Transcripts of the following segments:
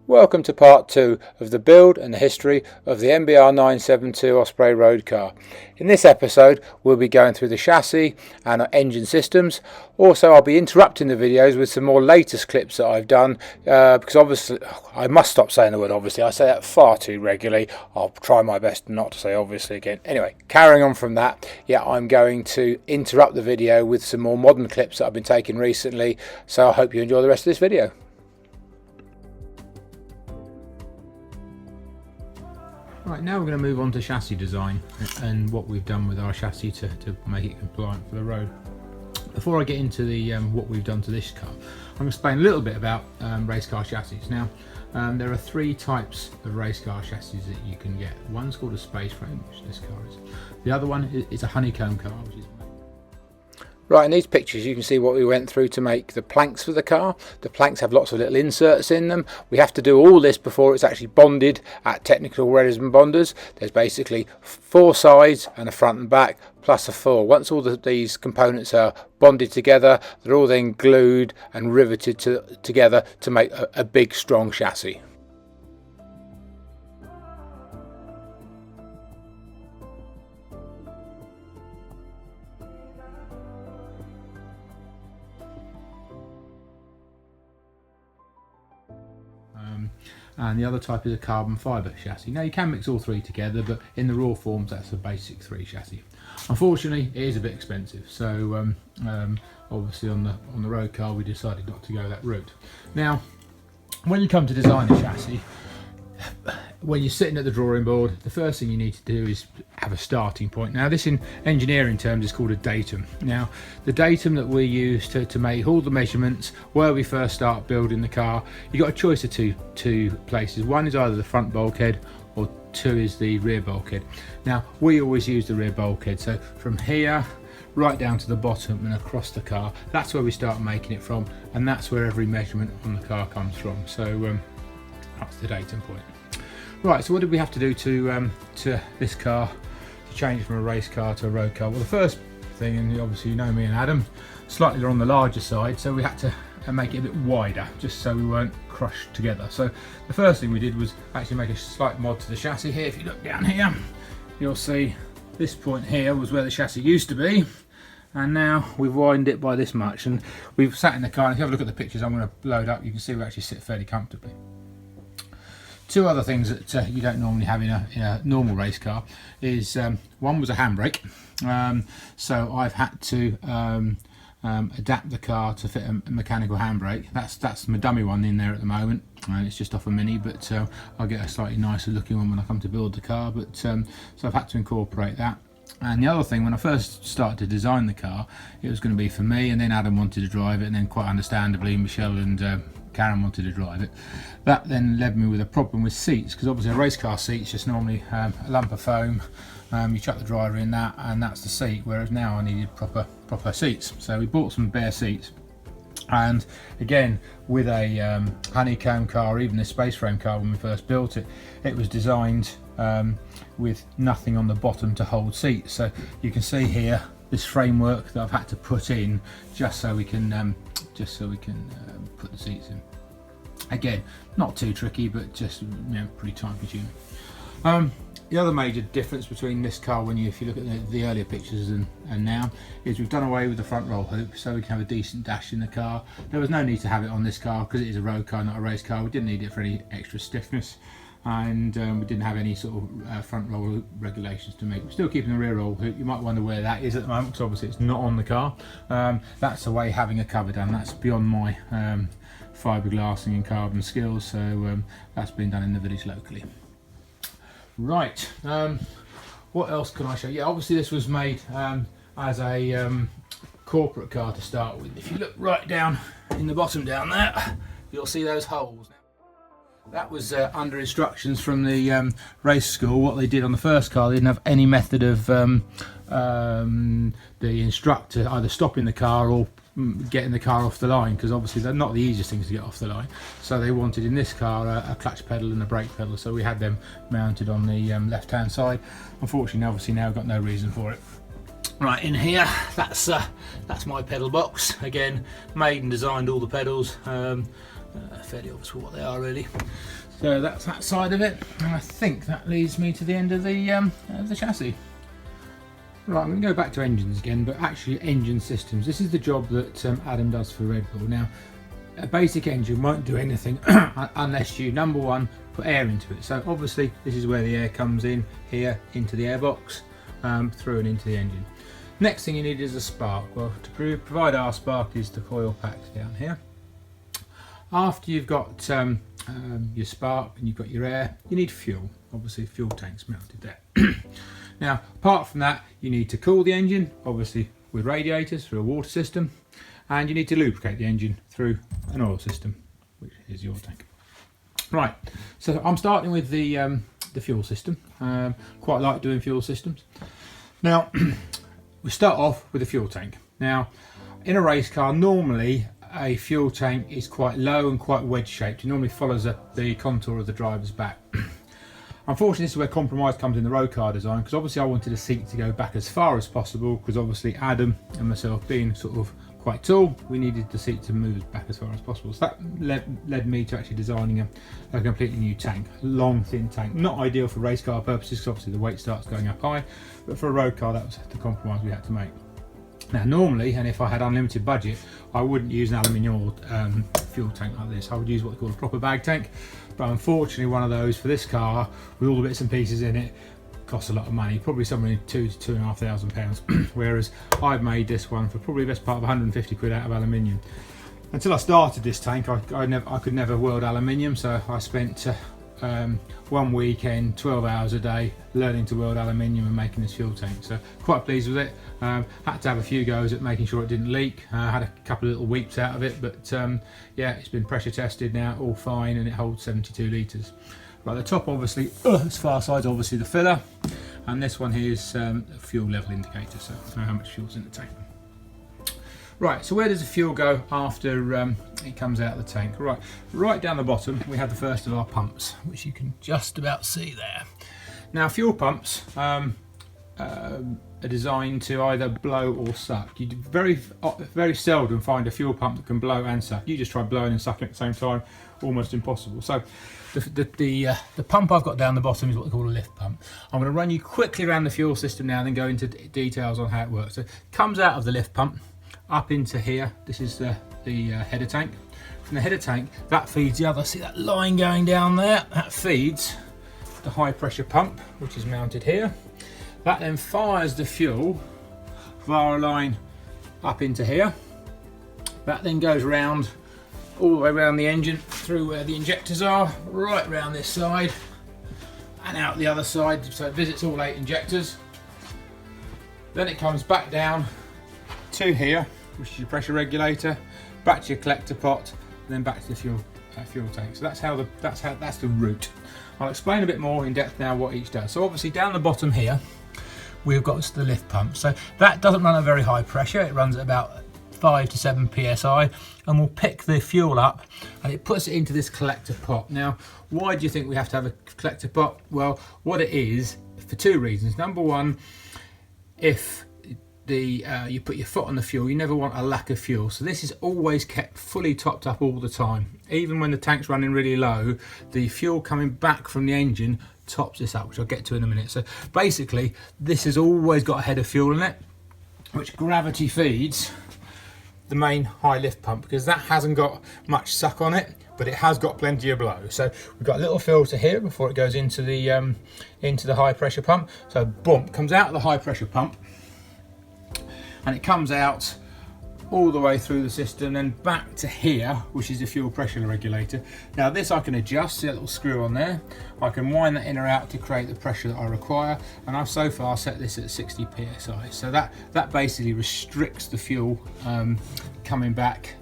Welcome to part 2 of the build and the history of the MBR 972 Osprey road car. In this episode we'll be going through the chassis and engine systems. Also I'll be interrupting the videos with some more latest clips that I've done because obviously, I must stop saying the word obviously, I say that far too regularly. I'll try my best not to say obviously again. Anyway, carrying on from that, I'm going to interrupt the video with some more modern clips that I've been taking recently, so I hope you enjoy the rest of this video. Right, now we're going to move on to chassis design and what we've done with our chassis to make it compliant for the road. Before I get into the what we've done to this car, I'm going to explain a little bit about race car chassis. Now, there are 3 types of race car chassis that you can get. One's called a space frame, which this car is. The other one is a honeycomb car, which is right. In these pictures you can see what we went through to make the planks for the car. The planks have lots of little inserts in them. We have to do all this before it's actually bonded at technical resin bonders. There's basically 4 sides and a front and back plus a 4. Once all these components are bonded together, they're all then glued and riveted together to make a big strong chassis. And the other type is a carbon fibre chassis. Now you can mix all 3 together, but in the raw forms that's a basic 3 chassis. Unfortunately it is a bit expensive, so obviously on the road car we decided not to go that route. Now when you come to design a chassis, when you're sitting at the drawing board, the first thing you need to do is have a starting point. Now this in engineering terms is called a datum. Now the datum that we use to make all the measurements where we first start building the car, you've got a choice of two places. One is either the front bulkhead or 2 is the rear bulkhead. Now we always use the rear bulkhead, so from here right down to the bottom and across the car, that's where we start making it from, and that's where every measurement on the car comes from. So that's the datum point. Right, so what did we have to do to this car to change from a race car to a road car? Well, the first thing, and obviously you know me and Adam, slightly on the larger side, so we had to make it a bit wider just so we weren't crushed together. So the first thing we did was actually make a slight mod to the chassis here. If you look down here, you'll see this point here was where the chassis used to be, and now we've widened it by this much, and we've sat in the car, and if you have a look at the pictures I'm going to load up, you can see we actually sit fairly comfortably. 2 other things that you don't normally have in a normal race car is one was a handbrake. So I've had to adapt the car to fit a mechanical handbrake. That's my dummy one in there at the moment, and it's just off a Mini, but I'll get a slightly nicer looking one when I come to build the car. But so I've had to incorporate that. And the other thing, when I first started to design the car, it was going to be for me, and then Adam wanted to drive it, and then quite understandably Michelle and Karen wanted to drive it. That then led me with a problem with seats, because obviously a race car seat's just normally a lump of foam. You chuck the driver in that and that's the seat, whereas now I needed proper seats. So we bought some bare seats, and again with a honeycomb car, or even this space frame car when we first built it, it was designed with nothing on the bottom to hold seats. So you can see here this framework that I've had to put in just so we can put the seats in. Again, not too tricky, but just pretty time consuming. The other major difference between this car, if you look at the earlier pictures and now, is we've done away with the front roll hoop, so we can have a decent dash in the car. There was no need to have it on this car because it is a road car, not a race car. We didn't need it for any extra stiffness, and we didn't have any sort of front roll hoop regulations to make. We're still keeping the rear roll hoop. You might wonder where that is at the moment, because obviously it's not on the car. That's the way having a cover done. That's beyond my fiberglassing and carbon skills, so that's been done in the village locally. Right, what else can I show? Yeah, obviously this was made as a corporate car to start with. If you look right down in the bottom down there, you'll see those holes. That was under instructions from the race school. What they did on the first car, they didn't have any method of the instructor either stopping the car or getting the car off the line, because obviously they're not the easiest things to get off the line. So they wanted in this car a clutch pedal and a brake pedal, so we had them mounted on the left hand side. Unfortunately obviously now we've got no reason for it. Right, in here, that's my pedal box. Again, made and designed all the pedals. Fairly obvious what they are really. So that's that side of it, and I think that leads me to the end of the chassis. Right, I'm going to go back to engines again, but actually engine systems. This is the job that Adam does for Red Bull. Now, a basic engine won't do anything unless you, number one, put air into it. So obviously this is where the air comes in here into the airbox, through and into the engine. Next thing you need is a spark. Well, to provide our spark is the coil pack down here. After you've got your spark and you've got your air, you need fuel. Obviously fuel tanks mounted there. Now, apart from that, you need to cool the engine, obviously with radiators through a water system, and you need to lubricate the engine through an oil system, which is your tank. Right, so I'm starting with the fuel system. Quite like doing fuel systems. Now, we start off with the fuel tank. Now, in a race car, normally a fuel tank is quite low and quite wedge shaped. It normally follows the contour of the driver's back. Unfortunately, this is where compromise comes in the road car design, because obviously I wanted the seat to go back as far as possible, because obviously Adam and myself being sort of quite tall, we needed the seat to move back as far as possible. So that led me to actually designing a completely new tank, a long thin tank. Not ideal for race car purposes, because obviously the weight starts going up high, but for a road car that was the compromise we had to make. Now normally, and if I had unlimited budget, I wouldn't use an aluminium fuel tank like this. I would use what they call a proper bag tank, but unfortunately one of those for this car with all the bits and pieces in it costs a lot of money, probably somewhere in £2,000 to £2,500, whereas I've made this one for probably the best part of 150 quid out of aluminium. Until I started this tank, I could never weld aluminium, so I spent one weekend, 12 hours a day, learning to weld aluminium and making this fuel tank. So quite pleased with it. Had to have a few goes at making sure it didn't leak. Had a couple of little weeps out of it, but yeah, it's been pressure tested now, all fine, and it holds 72 litres. Right, the top obviously, this far side's obviously the filler, and this one here is a fuel level indicator, so I know how much fuel's in the tank. Right, so where does the fuel go after it comes out of the tank? Right down the bottom we have the first of our pumps, which you can just about see there. Now fuel pumps are designed to either blow or suck. You very seldom find a fuel pump that can blow and suck. You just try blowing and sucking at the same time, almost impossible. So the pump I've got down the bottom is what we call a lift pump. I'm going to run you quickly around the fuel system now and then go into details on how it works. So it comes out of the lift pump up into here. This is the header tank. From the header tank, that feeds the other, see that line going down there? That feeds the high pressure pump, which is mounted here. That then fires the fuel via a line up into here. That then goes round, all the way around the engine, through where the injectors are, right round this side and out the other side, so it visits all 8 injectors. Then it comes back down to here, which is your pressure regulator, back to your collector pot, and then back to the fuel tank. So that's the route. I'll explain a bit more in depth now what each does. So obviously down the bottom here we've got the lift pump. So that doesn't run at very high pressure. It runs at about 5 to 7 psi, and we'll pick the fuel up and it puts it into this collector pot. Now, why do you think we have to have a collector pot? Well, what it is for 2 reasons. Number one, if you put your foot on the fuel, you never want a lack of fuel. So this is always kept fully topped up all the time. Even when the tank's running really low, the fuel coming back from the engine tops this up, which I'll get to in a minute. So basically, this has always got a head of fuel in it, which gravity feeds the main high lift pump, because that hasn't got much suck on it, but it has got plenty of blow. So we've got a little filter here before it goes into the high pressure pump. So boom, comes out of the high pressure pump, and it comes out all the way through the system and back to here, which is the fuel pressure regulator. Now this I can adjust, see a little screw on there. I can wind that in or out to create the pressure that I require, and I've so far set this at 60 psi. So that basically restricts the fuel coming back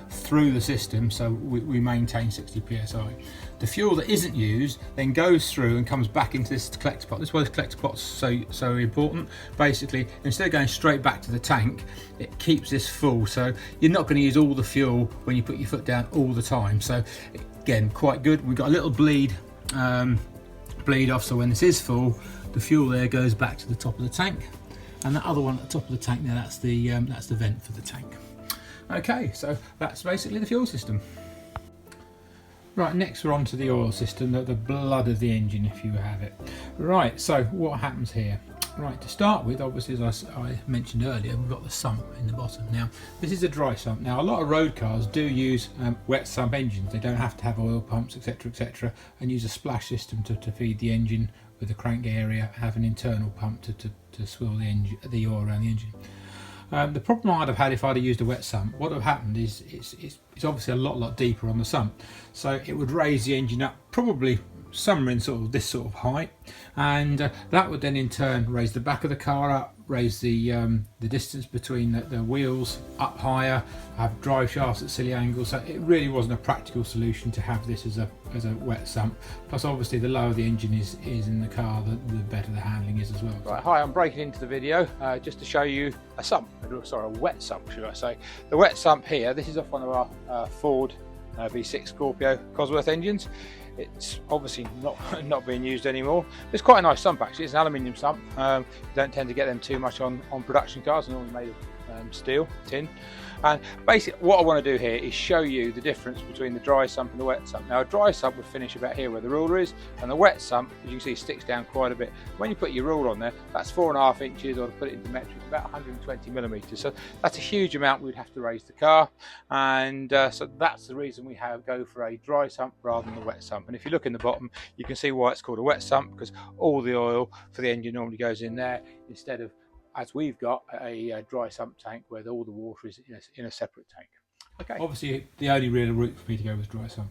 through the system, so we maintain 60 psi. The fuel that isn't used then goes through and comes back into this collector pot. This is why this collector pot's so important. Basically, instead of going straight back to the tank, it keeps this full, so you're not going to use all the fuel when you put your foot down all the time. So again, quite good. We've got a little bleed off, so when this is full, the fuel there goes back to the top of the tank, and that other one at the top of the tank there, that's the vent for the tank. Okay, so that's basically the fuel system. Right, next we're on to the oil system, the blood of the engine, if you have it. Right, so what happens here? Right, to start with, obviously, as I mentioned earlier, we've got the sump in the bottom. Now, this is a dry sump. Now, a lot of road cars do use wet sump engines. They don't have to have oil pumps, etc., etc., and use a splash system to feed the engine with the crank area, have an internal pump to swill the oil around the engine. The problem I'd have had if I'd have used a wet sump, what would have happened is it's obviously a lot deeper on the sump, so it would raise the engine up probably somewhere in sort of this sort of height, and that would then in turn raise the back of the car up, raise the distance between the wheels up higher, have drive shafts at silly angles. So it really wasn't a practical solution to have this as a wet sump. Plus, obviously, the lower the engine is in the car, the better the handling is as well. Right, hi, I'm breaking into the video just to show you a sump, sorry, a wet sump, should I say. The wet sump here, this is off one of our Ford V6 Scorpio Cosworth engines. It's obviously not being used anymore. It's quite a nice sump actually. It's an aluminium sump. You don't tend to get them too much on production cars. They're normally made of steel, tin. And basically what I want to do here is show you the difference between the dry sump and the wet sump. Now a dry sump would finish about here where the ruler is, and the wet sump, as you can see, sticks down quite a bit. When you put your ruler on there, that's 4.5 inches, or to put it into metric, about 120 millimeters. So that's a huge amount we'd have to raise the car, and so that's the reason we go for a dry sump rather than the wet sump. And if you look in the bottom, you can see why it's called a wet sump, because all the oil for the engine normally goes in there instead of, as we've got, a dry sump tank where all the water is in a separate tank. Okay. Obviously, the only real route for me to go was dry sump.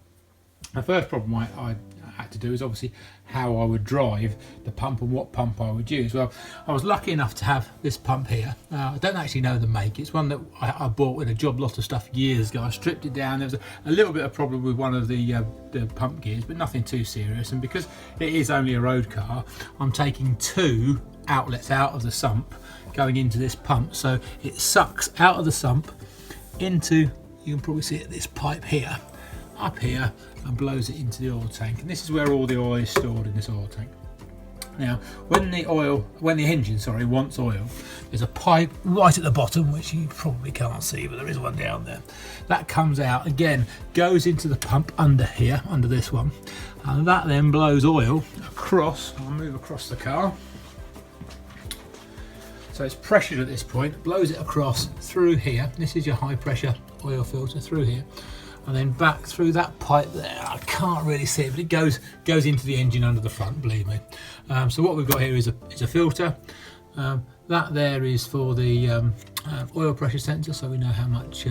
The first problem I had to do is obviously how I would drive the pump and what pump I would use. Well, I was lucky enough to have this pump here. I don't actually know the make. It's one that I bought with a job lot of stuff years ago. I stripped it down. There was a little bit of problem with one of the pump gears, but nothing too serious. And because it is only a road car, I'm taking 2 outlets out of the sump going into this pump, so it sucks out of the sump into, you can probably see it, this pipe here, up here, and blows it into the oil tank. And this is where all the oil is stored in this oil tank. Now, when the engine wants oil, there's a pipe right at the bottom, which you probably can't see, but there is one down there. That comes out, again, goes into the pump under here, under this one, and that then blows oil across. I'll move across the car. So it's pressured at this point, blows it across through here. This is your high pressure oil filter through here, and then back through that pipe there. I can't really see it, but it goes into the engine under the front, believe me. So what we've got here is a filter. That there is for the oil pressure sensor, so we know how much,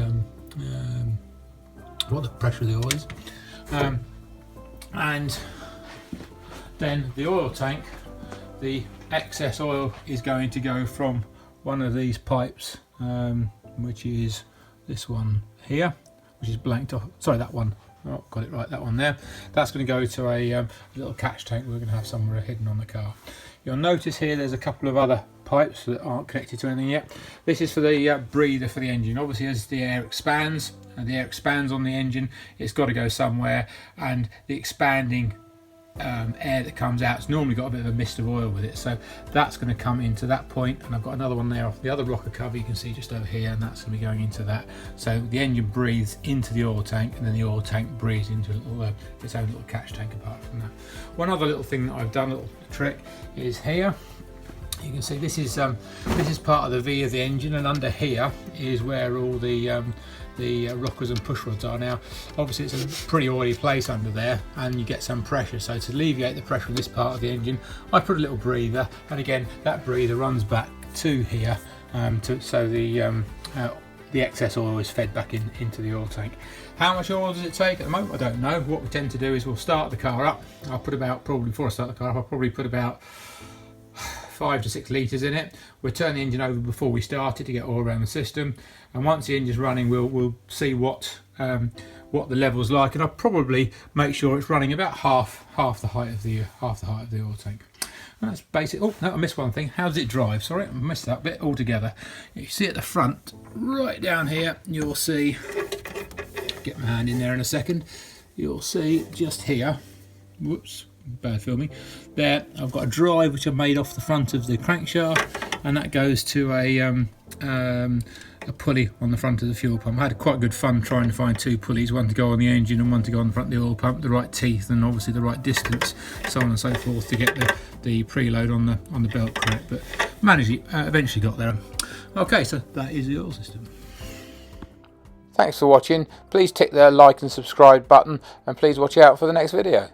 what the pressure of the oil is. And then the oil tank, the excess oil is going to go from one of these pipes, which is this one here, which is blanked off. Sorry, that one. Oh, got it right, that one there. That's going to go to a little catch tank we're going to have somewhere hidden on the car. You'll notice here there's a couple of other pipes that aren't connected to anything yet. This is for the breather for the engine. Obviously, as the air expands, and the air expands on the engine, it's got to go somewhere, and the expanding air that comes out, it's normally got a bit of a mist of oil with it, so that's going to come into that point. And I've got another one there off the other rocker cover, you can see just over here, and that's going to be going into that. So the engine breathes into the oil tank, and then the oil tank breathes into its own little catch tank apart from that. One other little thing that I've done, a little trick, is here. You can see this is part of the V of the engine, and under here is where all the rockers and push rods are. Now obviously it's a pretty oily place under there, and you get some pressure, so to alleviate the pressure of this part of the engine, I put a little breather, and again that breather runs back to here, so the excess oil is fed back into the oil tank. How much oil does it take at the moment? I don't know. What we tend to do is we'll start the car up. I'll put about, probably before I start the car up, I'll probably put about 5 to 6 litres in it. We'll turn the engine over before we start it to get oil around the system, and once the engine's running, we'll see what the level's like, and I'll probably make sure it's running about half the height of the oil tank. And that's basic. Oh no, I missed one thing. How does it drive? Sorry, I missed that bit altogether. You see at the front, right down here, you'll see. Get my hand in there in a second. You'll see just here. Whoops. Bad filming. There, I've got a drive which I've made off the front of the crankshaft, and that goes to a a pulley on the front of the fuel pump. I had quite good fun trying to find 2 pulleys, one to go on the engine and one to go on the front of the oil pump, the right teeth and obviously the right distance, so on and so forth, to get the preload on the belt correct, but eventually got there. Okay, so that is the oil system. Thanks for watching. Please tick the like and subscribe button, and please watch out for the next video.